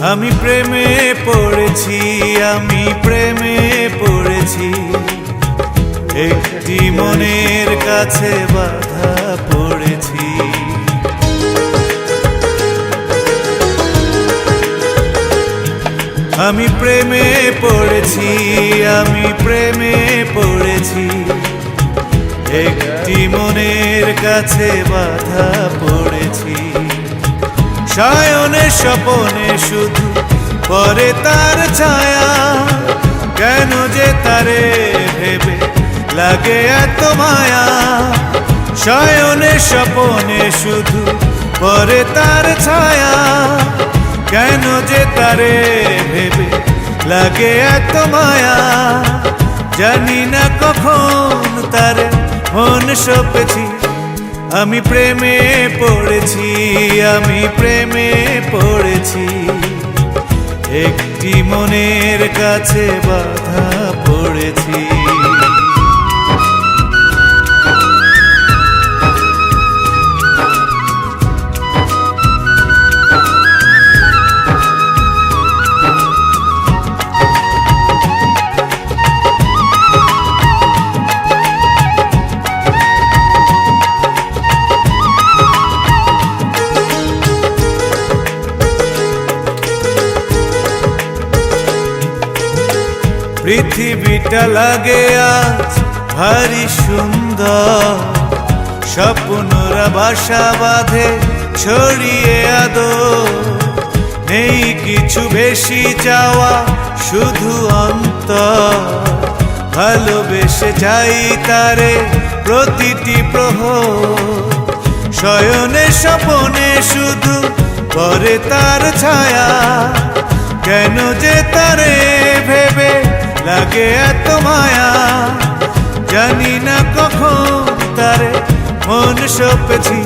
আমি প্রেমে পড়েছি, আমি প্রেমে পড়েছি, একটি মনের কাছে বাধা পড়েছি। আমি প্রেমে পড়েছি, আমি প্রেমে পড়েছি, একটি মনের কাছে বাধা পড়েছি। সায়নে স্বপনে শুধু পরে তার ছায়া, কেন যে তারে ভেবে লাগে এত মায়া। সায়নে স্বপনে শুধু পরে তার ছায়া, কেন যে তারে ভেবে লাগে এত মায়া। জানি না কখন তার মন সপেছি, আমি প্রেমে পড়েছি, আমি প্রেমে পড়েছি, একটি মনের কাছে বাধা পড়েছি। পৃথিবীটা লাগে আজ ভারী সুন্দর, স্বপ্নরা বাসা বাঁধে ছড়িয়ে আদর। নেই কিছু বেশি চাওয়া, শুধু অন্তর ভালোবেসে যাই তারে প্রতিটি প্রহর। শয়নে স্বপনে শুধু পরে তার ছায়া, কেন যে তারে ভেবে লাগে এত মায়া। জানি না কখন তারে মন সপেছি,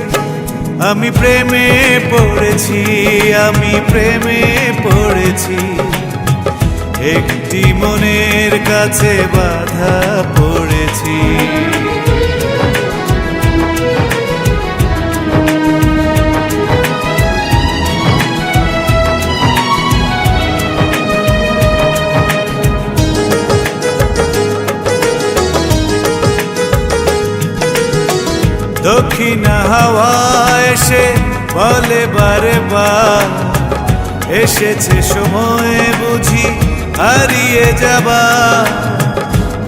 আমি প্রেমে পড়েছি, আমি প্রেমে পড়েছি, একটি মনের কাছে বাধা পড়েছি। দক্ষিণা হাওয়া এসে বলে বারে বার, এসেছে সময় বুঝি হারিয়ে যাবা।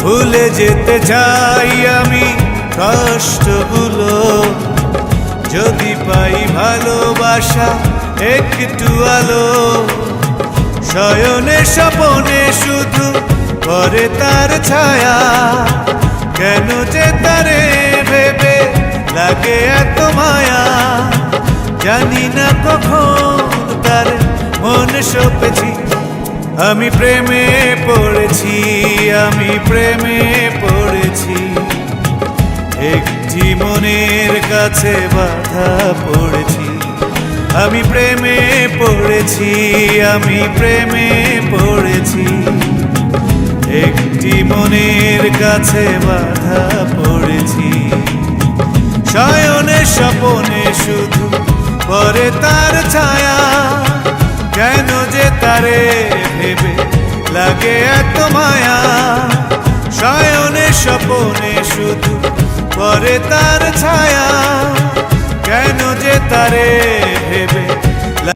ভুলে যেতে চাই আমি কষ্টগুলো, যদি পাই ভালোবাসা একটু আলো। শয়নে স্বপনে শুধু পরে তার ছায়া, কেন যে তারে ভেবে লাগে এত মায়া। জানি না কখন তার মন সপেছি, আমি প্রেমে পড়েছি, আমি প্রেমে পড়েছি, একটি মনের কাছে বাধা পড়েছি। আমি প্রেমে পড়েছি, আমি প্রেমে পড়েছি, একটি মনের কাছে বাধা পড়েছি। শয়নে স্বপনে শুধু পরে তার ছায়া, কেন যে তারে ভেবে লাগে এত মায়া। শয়নে স্বপনে শুধু পরে তার ছায়া, কেন যে তারে